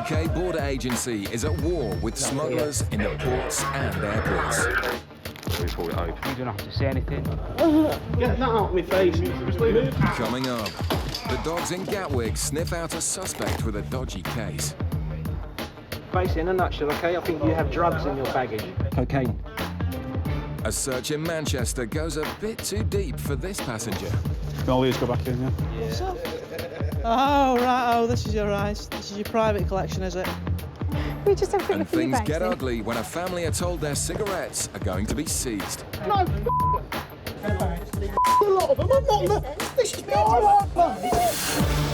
UK border agency is at war with smugglers in the ports and airports. We pull it open. You don't have to say anything. Get that out of my face. Coming up, the dogs in Gatwick sniff out a suspect with a dodgy case. Basically, in a nutshell, okay, I think you have drugs in your baggage. Cocaine. A search in Manchester goes a bit too deep for this passenger. Can all these go back in, yeah? What's up? Oh, right, oh, this is your ice. This is your private collection, is it? We just have a quick And look at your things bags get then. ugly when a family are told their cigarettes are going to be seized. No, a lot of them. I'm not. This is my iPhone.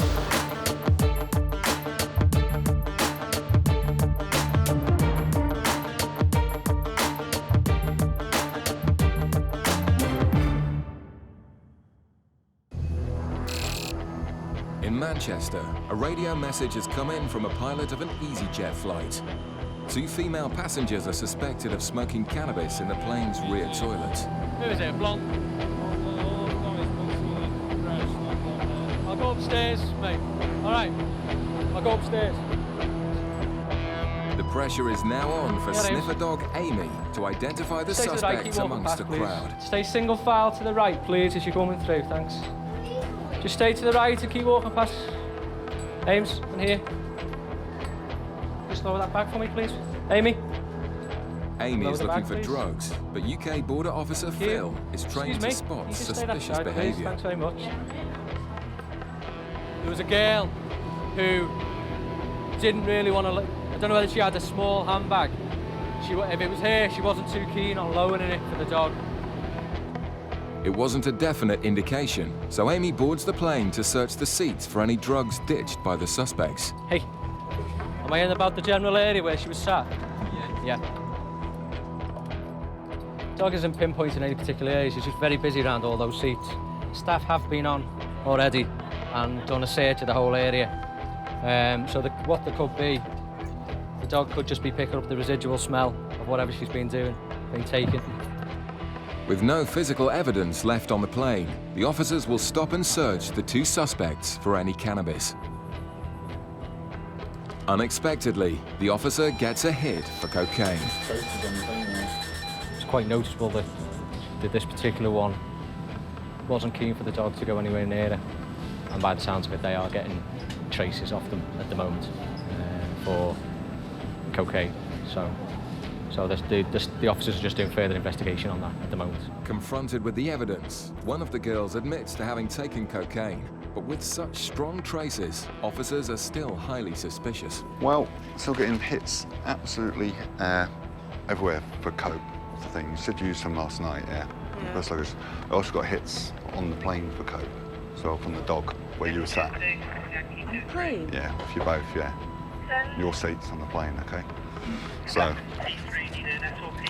In Manchester, a radio message has come in from a pilot of an EasyJet flight. 2 female passengers are suspected of smoking cannabis in the plane's rear toilet. Who is it? Blonde? I'll go upstairs, mate. All right. I'll go upstairs. The pressure is now on for sniffer dog Amy to identify the suspects amongst the crowd. Stay single file to the right, please, as you're coming through. Thanks. Just stay to the right and keep walking past. Ames, in here. Just lower that back for me, please. Amy. Amy Lower is the looking bag, for please. drugs, but UK border officer Phil is trained to spot You can stay that suspicious side, please. behaviour. Thanks very much. There was a girl who didn't really want to. I don't know whether she had a small handbag. If it was her, she wasn't too keen on lowering it for the dog. It wasn't a definite indication, so Amy boards the plane to search the seats for any drugs ditched by the suspects. Hey, am I in about the general area where she was sat? Yeah. Dog isn't pinpointing any particular area, she's just very busy around all those seats. Staff have been on already and done a search of the whole area. What there could be, the dog could just be picking up the residual smell of whatever she's been doing, been taking. With no physical evidence left on the plane, the officers will stop and search the 2 suspects for any cannabis. Unexpectedly, the officer gets a hit for cocaine. It's quite noticeable that this particular one wasn't keen for the dog to go anywhere near her. And by the sounds of it, they are getting traces off them at the moment for cocaine. So the officers are just doing further investigation on that at the moment. Confronted with the evidence, one of the girls admits to having taken cocaine, but with such strong traces, officers are still highly suspicious. Well, still getting hits absolutely everywhere for coke. The thing you said you used some last night, yeah. That's like I also got hits on the plane for coke, so from the dog where you were sat. On the plane? Yeah, if you both, yeah. Your seats on the plane, okay. So,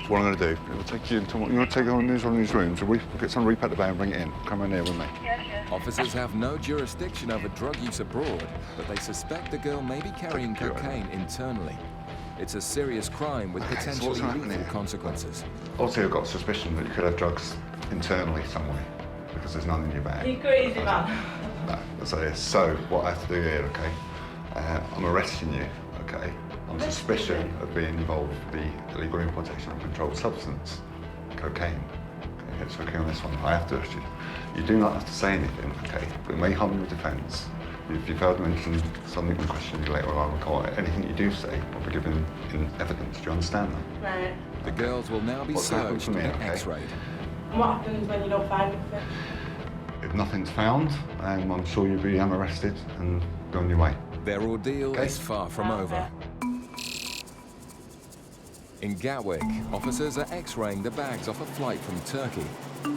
what I'm going to do, we'll take you into one of these rooms, and we'll get some repack the bag and bring it in. Come in here with me. Officers have no jurisdiction over drug use abroad, but they suspect the girl may be carrying cocaine internally. It's a serious crime with potentially lethal consequences. Also, I've got a suspicion that you could have drugs internally somewhere, because there's none in your bag. You crazy man. No, that's it. So, what I have to do here, okay, I'm arresting you, okay, on suspicion of being involved with the illegal importation of a controlled substance, cocaine. Okay, it's okay on this one. I have to arrest you. You do not have to say anything, okay, but it may harm your defence. If you fail to mention something in question you later on in court, anything you do say will be given in evidence. Do you understand that? Right. The girls will now be searched and x-rayed. And what happens when you don't find anything? If nothing's found, I'm sure you'll be arrested and go on your way. Their ordeal is far from over. In Gatwick, officers are x-raying the bags off a flight from Turkey.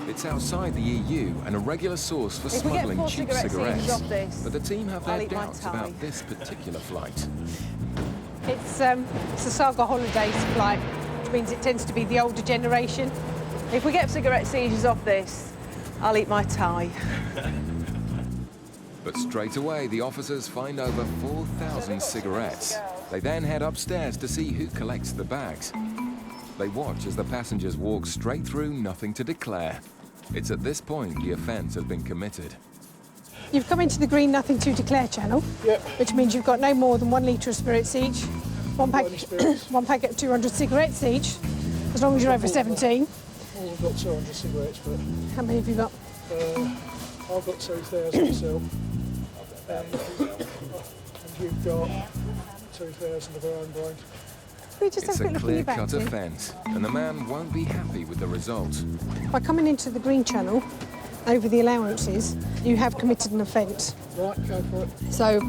It's outside the EU and a regular source for smuggling cheap cigarettes. But the team have their doubts about this particular flight. It's a Saga Holidays flight, which means it tends to be the older generation. If we get cigarette seizures off this, I'll eat my tie. But straight away, the officers find over 4,000 cigarettes. They then head upstairs to see who collects the bags. They watch as the passengers walk straight through, nothing to declare. It's at this point the offence has been committed. You've come into the green nothing to declare channel, which means you've got no more than 1 litre of spirits each, one packet of 200 cigarettes each, as long as you're over 17. Well, I've got 200 cigarettes, but... How many have you got? I've got 2,000 myself, and you've got 2,000 of our own brains. It's a clear-cut offence, and the man won't be happy with the result. By coming into the green channel, over the allowances, you have committed an offence. Right, go for it. So,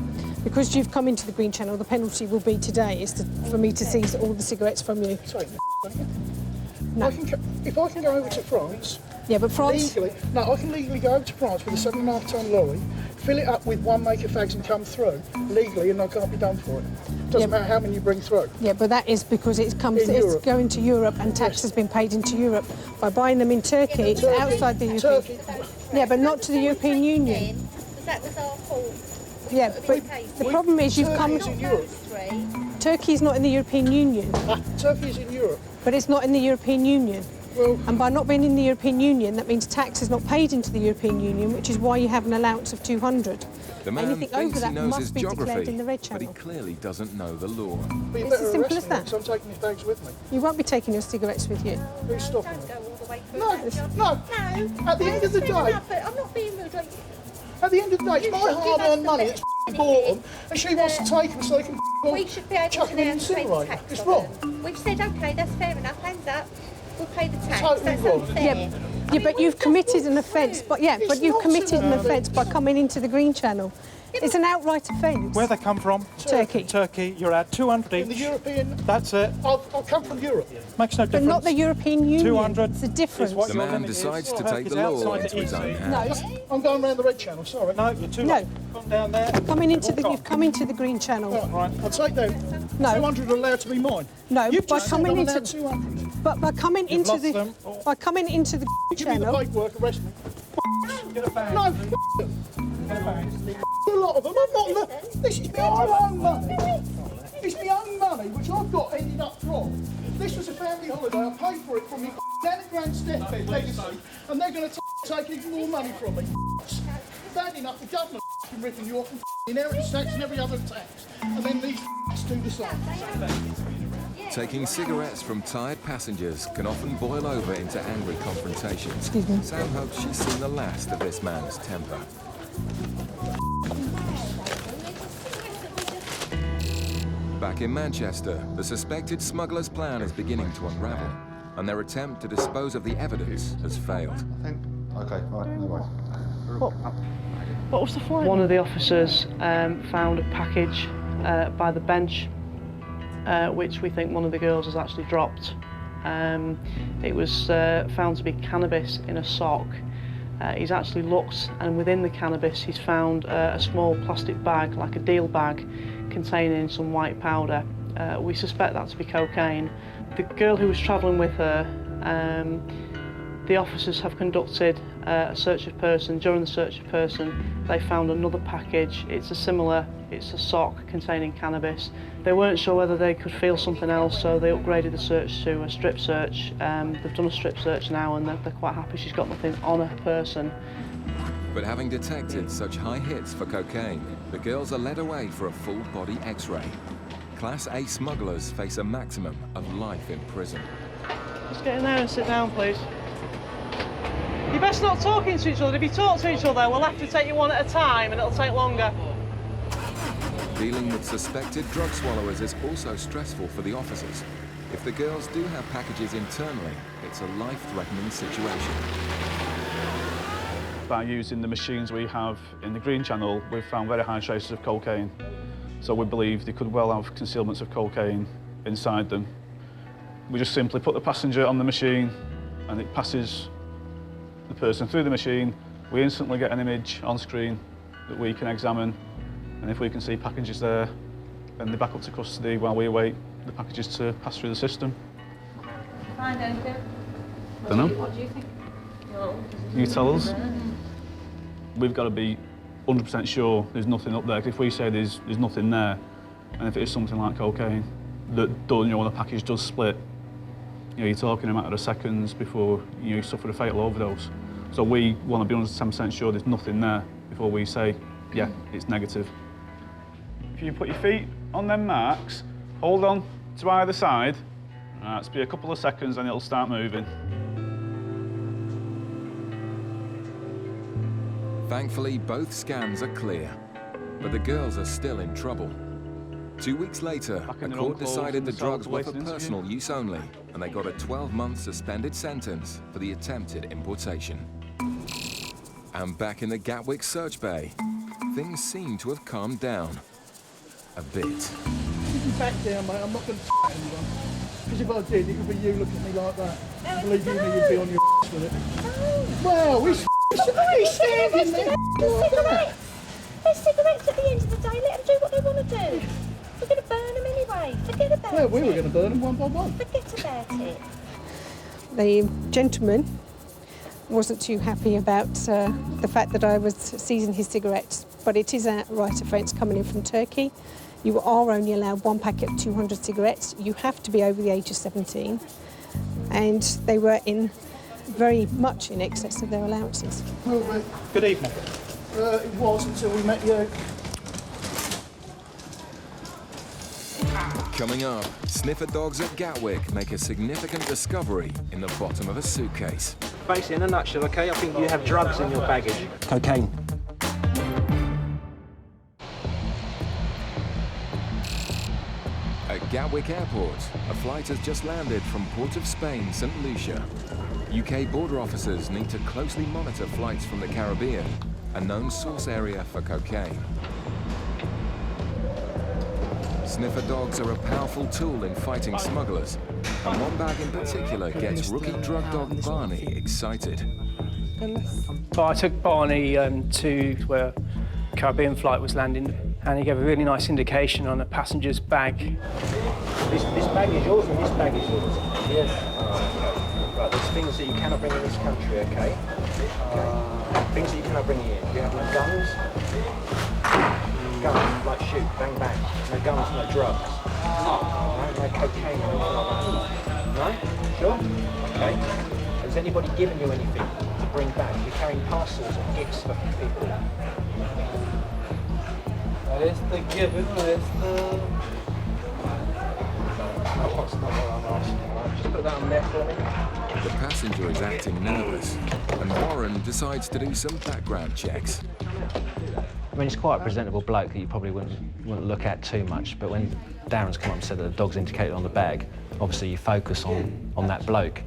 because you've come into the green channel, the penalty will be today is for me to seize all the cigarettes from you. Sorry, No. if I can go over to France... Yeah, but France... Legally, no, I can legally go over to France with a 7.5-tonne lorry, fill it up with 1 maker fags and come through, legally, and I can't be done for it. Doesn't matter how many you bring through. Yeah, but that is because it's going to Europe and tax has been paid into Europe. By buying them in Turkey, it's outside the European... Yeah, but not to the European Union. That was our fault. Yeah, but the problem is you've come... Turkey's in Europe. Turkey's not in the European Union. Turkey's in Europe. But it's not in the European Union. Well, and by not being in the European Union, that means tax is not paid into the European Union, which is why you have an allowance of 200. The man Anything thinks over that he knows must his be declared geography, in the red but channel. he clearly doesn't know the law. But you It's better as simple arrest as me, that. because I'm taking your bags with me. You won't be taking your cigarettes with you. Who's stopping me? Go all the way through. No, no. At the end of the day, I'm not being rude. Like, at the end of the day, it's my hard-earned money that's bought them, and she wants to take them so they can we should be able chuck to them in now and pay the incinerate. tax. It's on wrong. them. We've said, OK, that's fair enough, hands up. We'll pay the tax. Totally That's wrong. unfair. Yeah, but you've committed an offence. But It's you've not committed an an offence by coming into the green channel. It's an outright offence. Where they come from? Turkey. Turkey. You're at 200 In the each. European... That's it. I'll come from Europe. Makes no But difference. not the European Union. 200 It's a difference. is what The your man limit is. decides to Turkey's take the law outside into the his own EU. hands. I'm going round the red channel, sorry. No, you're too No. late. Come down there. You've come into the green channel. Right, I'll take them. No. 200 are allowed to be mine. No, You've by just said coming I'm into allowed 200. but by coming into lost the them. by coming into the green Give me the channel. paperwork, arrest me. Get a bag. No, a lot of them. I'm not. This is my own money. It's my own money, which I've got ended up from. This was a family holiday. I paid for it from my Danny Grand stepbed legacy, and they're going to take even more money from me. Bad enough, the government ripping you off and inheritance tax and every other tax, and then these do the same. Taking cigarettes from tired passengers can often boil over into angry confrontations. Sam hopes she's seen the last of this man's temper. Back in Manchester, the suspected smuggler's plan is beginning to unravel, and their attempt to dispose of the evidence has failed. Okay, right, no worries. What was the flight? One of the officers found a package by the bench, which we think one of the girls has actually dropped. It was found to be cannabis in a sock. He's actually looked, and within the cannabis he's found a small plastic bag, like a deal bag, containing some white powder. We suspect that to be cocaine. The girl who was travelling with her, the officers have conducted a search of person. During the search of person, they found another package. It's a sock containing cannabis. They weren't sure whether they could feel something else, so they upgraded the search to a strip search. They've done a strip search now, and they're quite happy she's got nothing on her person. But having detected such high hits for cocaine, the girls are led away for a full-body X-ray. Class A smugglers face a maximum of life in prison. Just get in there and sit down, please. You're best not talking to each other. If you talk to each other, we'll have to take you one at a time and it'll take longer. Dealing with suspected drug swallowers is also stressful for the officers. If the girls do have packages internally, it's a life-threatening situation. By using the machines we have in the green channel, we've found very high traces of cocaine. So we believe they could well have concealments of cocaine inside them. We just simply put the passenger on the machine and it passes the person through the machine. We instantly get an image on screen that we can examine, and if we can see packages there, then they're back up to custody while we await the packages to pass through the system. Fine, Duncan. Don't know. What do you think? You tell us. We've got to be 100% sure there's nothing up there, 'cause if we say there's nothing there, and if it is something like cocaine, that does, when the package does split, you're talking a matter of seconds before you suffer a fatal overdose. So we want to be 110% sure there's nothing there. before we say, yeah, it's negative. If you put your feet on them marks, hold on to either side, it's be a couple of seconds and it'll start moving. Thankfully, both scans are clear, but the girls are still in trouble. 2 weeks later, a court decided the drugs were for personal use only, and they got a 12-month suspended sentence for the attempted importation. And back in the Gatwick search bay, things seem to have calmed down a bit. You can back down, mate. I'm not going to anyone. Because if I did, it would be you looking at me like that. Believe you me, you'd be on your with it. Well, he's standing there. There's cigarettes at the end of the day. Let them do what they want to do. We're going to burn them anyway. Forget about it. Well, we were going to burn them one by one. Forget about it. The gentleman wasn't too happy about the fact that I was seizing his cigarettes, but it is a right offence coming in from Turkey. You are only allowed one packet of 200 cigarettes. You have to be over the age of 17, and they were in very much in excess of their allowances. Good evening. It was until we met you. Coming up, sniffer dogs at Gatwick make a significant discovery in the bottom of a suitcase. Basically, in a nutshell, okay, I think you have drugs in your baggage. Cocaine. At Gatwick Airport, a flight has just landed from Port of Spain, St. Lucia. UK border officers need to closely monitor flights from the Caribbean, a known source area for cocaine. Sniffer dogs are a powerful tool in fighting smugglers, and one bag in particular gets rookie drug dog Barney excited. But I took Barney to where a Caribbean flight was landing, and he gave a really nice indication on a passenger's bag. This bag is yours and this bag is yours? Yes. Right, there's things that you cannot bring in this country, okay? Things that you cannot bring in. You have no guns. Guns, like shoot, bang, bang. No guns, no drugs. No cocaine or anything like that. No? Sure? Okay. Has anybody given you anything to bring back? You're carrying parcels of gifts for people. It's the given, it's the... That's not what I'm asking, right? Just put that on there for me. The passenger is acting nervous, and Warren decides to do some background checks. I mean, he's quite a presentable bloke that you probably wouldn't look at too much, but when Darren's come up and said that the dog's indicated on the bag, obviously you focus on that bloke.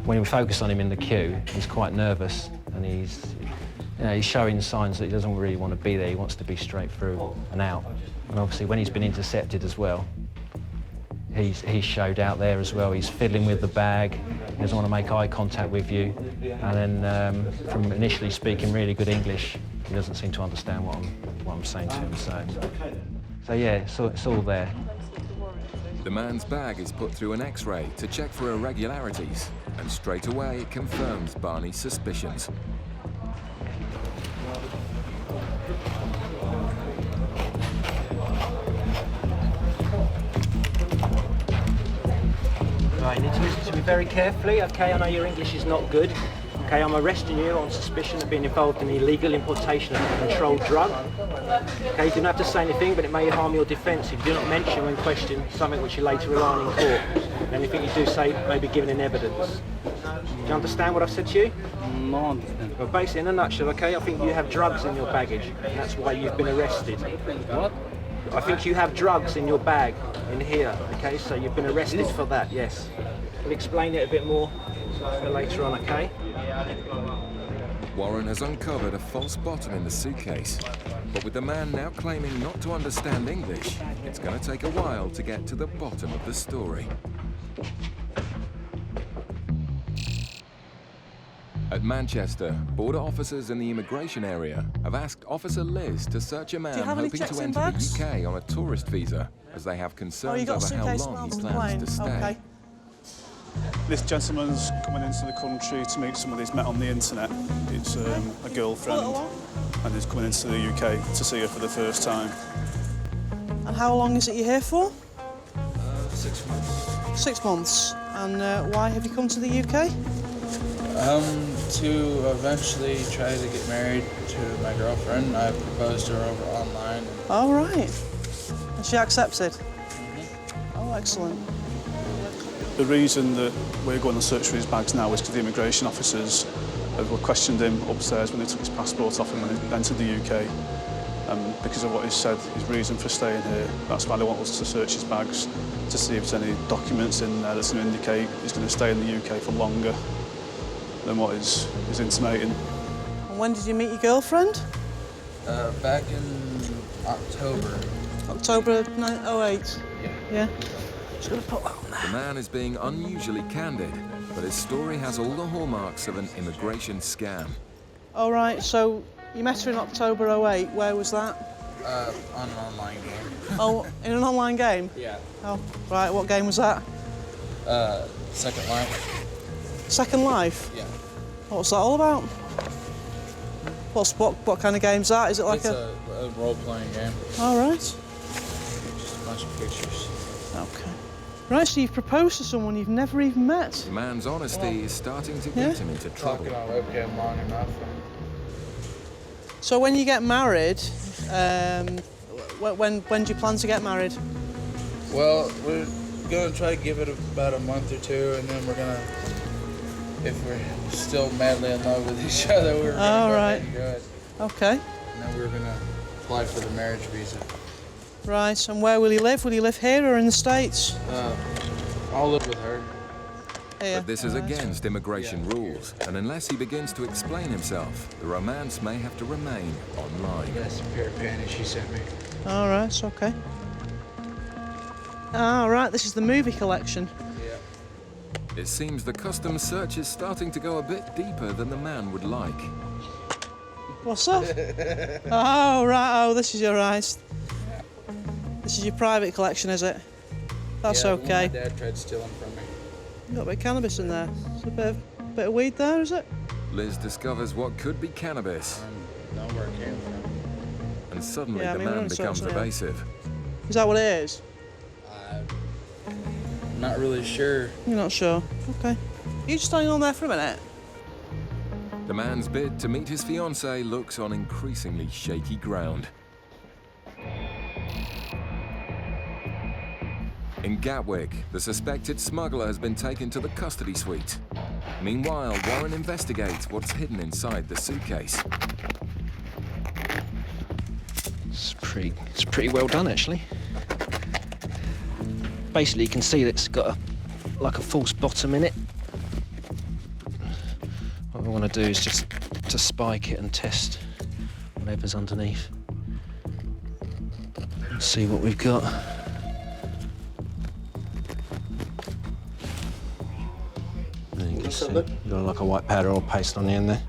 When we focus on him in the queue, he's quite nervous, and he's showing signs that he doesn't really want to be there. He wants to be straight through and out. And obviously when he's been intercepted as well, he's showed out there as well. He's fiddling with the bag. He doesn't want to make eye contact with you. And then from initially speaking really good English, he doesn't seem to understand what I'm saying to him. So yeah, it's all there. The man's bag is put through an X-ray to check for irregularities, and straight away it confirms Barney's suspicions. Right, you need to listen to me very carefully, okay? I know your English is not good. Okay, I'm arresting you on suspicion of being involved in the illegal importation of a controlled drug. Okay, you don't have to say anything, but it may harm your defence if you do not mention when questioned something which you later rely on in court. Anything you do say may be given in evidence. Do you understand what I've said to you? No, I understand. Well, basically, in a nutshell, okay, I think you have drugs in your baggage, and that's why you've been arrested. What? I think you have drugs in your bag, in here, okay? So you've been arrested for that, yes. We'll explain it a bit more later on, okay? Warren has uncovered a false bottom in the suitcase, but with the man now claiming not to understand English, it's going to take a while to get to the bottom of the story. At Manchester, border officers in the immigration area have asked Officer Liz to search a man hoping to enter the UK on a tourist visa, as they have concerns over how long he plans to stay. Okay. This gentleman's coming into the country to meet somebody he's met on the internet. It's a girlfriend, and he's coming into the UK to see her for the first time. And how long is it you're here for? 6 months. 6 months. And why have you come to the UK? to eventually try to get married to my girlfriend. I proposed to her over online. All right. And she accepted? Oh, excellent. The reason that we're going to search for his bags now is because the immigration officers have questioned him upstairs when they took his passport off him when he entered the UK. Because of what he said, his reason for staying here, that's why they want us to search his bags to see if there's any documents in there that's going to indicate he's going to stay in the UK for longer than what is intimating. And when did you meet your girlfriend? Back in October. October 08? Yeah. Just gonna put that on there. The man is being unusually candid, but his story has all the hallmarks of an immigration scam. All right, so you met her in October 08. Where was that? On an online game. Oh, in an online game? Yeah. Oh, right. What game was that? Second Life. Second Life? Yeah. What's that all about? What kind of game's that? Is it like it's a role-playing game. All right. Just a bunch of pictures. Okay. Right, so you've proposed to someone you've never even met. The man's honesty is starting to get him into trouble. Talking on webcam long enough. So when you get married, when do you plan to get married? Well, we're gonna try to give it about a month or two, and then we're gonna, if we're still madly in love with each other, we're gonna go ahead and do it. Okay. And then we're gonna apply for the marriage visa. Right, and where will you live? Will you live here or in the States? I'll live with her. Here. But this is against immigration rules, and unless he begins to explain himself, the romance may have to remain online. That's a pair of panties she sent me. All right, it's okay. All right, this is the movie collection. It seems the customs search is starting to go a bit deeper than the man would like. What's that? Oh, right, oh, this is your eyes. This is your private collection, is it? That's yeah, okay. My dad tried stealing from me. Got a bit of cannabis in there. There's a bit of weed there, is it? Liz discovers what could be cannabis. Know where it came from. And suddenly Yeah, I the mean, we're man gonna becomes search now. evasive. Is that what it is? I'm not really sure. You're not sure? Okay. You just standing on there for a minute? The man's bid to meet his fiancée looks on increasingly shaky ground. In Gatwick, the suspected smuggler has been taken to the custody suite. Meanwhile, Warren investigates what's hidden inside the suitcase. It's pretty well done, actually. Basically, you can see that it's got like a false bottom in it. What we want to do is just to spike it and test whatever's underneath. Let's see what we've got. There you can see, you've got like a white powder oil paste on the end there.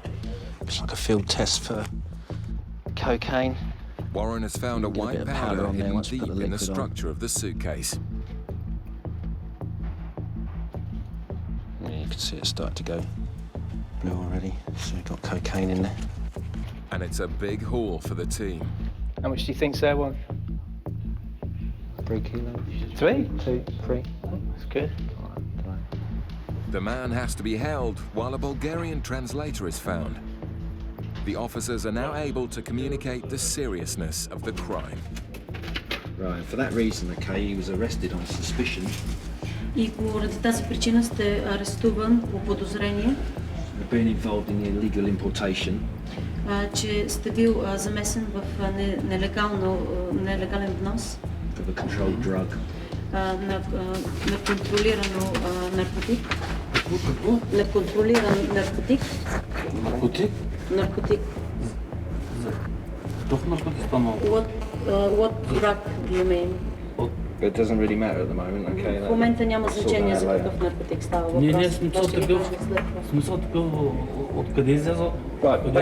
It's like a field test for cocaine. Warren has found a Get a white bit of powder powder on there hidden once we deep put the in the liquid on. structure of the suitcase. Yeah, you can see it starting to go blue already. So we've got cocaine in there. And it's a big haul for the team. How much do you think's there, one? 3 kilos. 3? 2, 3. That's good. The man has to be held while a Bulgarian translator is found. The officers are now able to communicate the seriousness of the crime. Right, for that reason, okay, he was arrested on suspicion. И поради тази причина сте арестуван по подозрение, Of being involved in the illegal importation че сте бил замесен в нелегален внос of a controlled drug. на контролирано наркотик. Неконтролиран наркотик. Наркотик? Наркотик. Toch narcotisch dan al? What drug do you mean? It doesn't really matter at the moment, okay? В момента няма значение за какъв наркотик става въпрос. Не, смисъл такъв, откъде изляза? Right,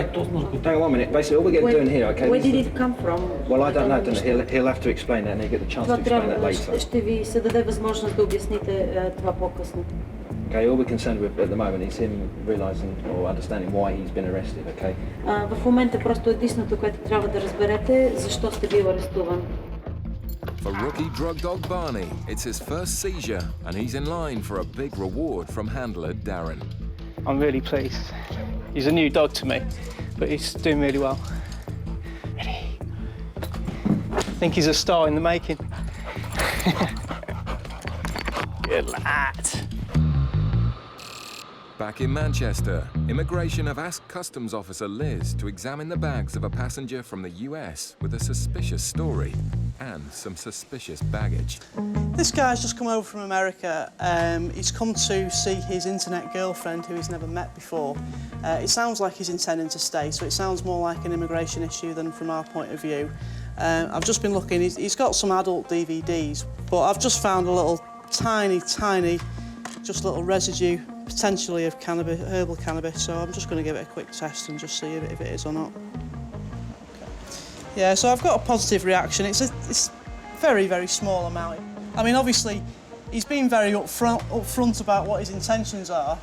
hang on one minute. Basically, all we're getting doing here, okay? Where did it come from? Well, I don't know. He'll have to explain that, and he'll get the chance to Това explain that трябва, later. ще ви се даде възможност да обясните това по-късно. Okay, all we're concerned with at the moment is him realising or understanding why he's been arrested, okay? В момента просто единственото, което трябва да разберете, защо сте бил арестуван. For rookie drug dog Barney, it's his first seizure, and he's in line for a big reward from handler Darren. I'm really pleased. He's a new dog to me, but he's doing really well. Ready? I think he's a star in the making. Good lad. Back in Manchester, immigration have asked Customs Officer Liz to examine the bags of a passenger from the US with a suspicious story and some suspicious baggage. This guy's just come over from America. He's come to see his internet girlfriend who he's never met before. It sounds like he's intending to stay, so it sounds more like an immigration issue than from our point of view. I've just been looking, he's got some adult DVDs, but I've just found a little tiny, just little residue, potentially of cannabis, herbal cannabis, so I'm just going to give it a quick test and just see if it is or not. Okay. Yeah, so I've got a positive reaction. It's very, very small amount. I mean, obviously, he's been very upfront about what his intentions are,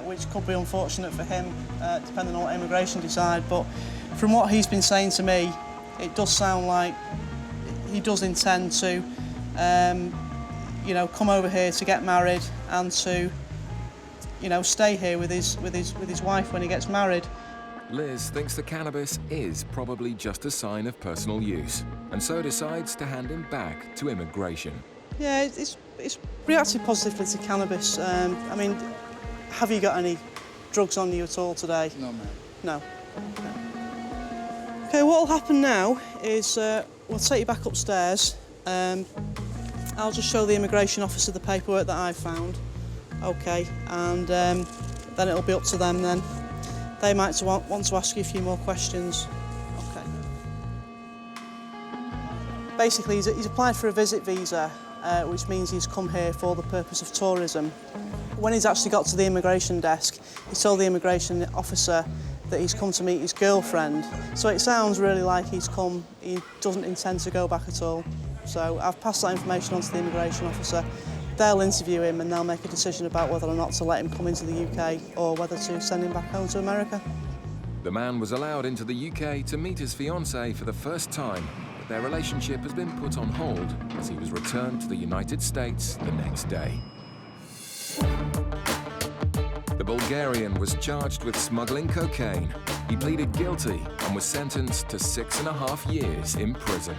which could be unfortunate for him, depending on what immigration decide, but from what he's been saying to me, it does sound like he does intend to, you know, come over here to get married and to, you know, stay here with his wife when he gets married. Liz thinks the cannabis is probably just a sign of personal use, and so decides to hand him back to immigration. Yeah, it's reacted positively to cannabis. I mean, have you got any drugs on you at all today? No, ma'am. No. Okay, what will happen now is we'll take you back upstairs. I'll just show the immigration officer the paperwork that I found. Okay, and then it'll be up to them then. They might want to ask you a few more questions. Okay. Basically, he's applied for a visit visa, which means he's come here for the purpose of tourism. When he's actually got to the immigration desk, he told the immigration officer that he's come to meet his girlfriend. So it sounds really like he doesn't intend to go back at all. So I've passed that information on to the immigration officer. They'll interview him and they'll make a decision about whether or not to let him come into the UK or whether to send him back home to America. The man was allowed into the UK to meet his fiancée for the first time, but their relationship has been put on hold as he was returned to the United States the next day. The Bulgarian was charged with smuggling cocaine. He pleaded guilty and was sentenced to 6.5 years in prison.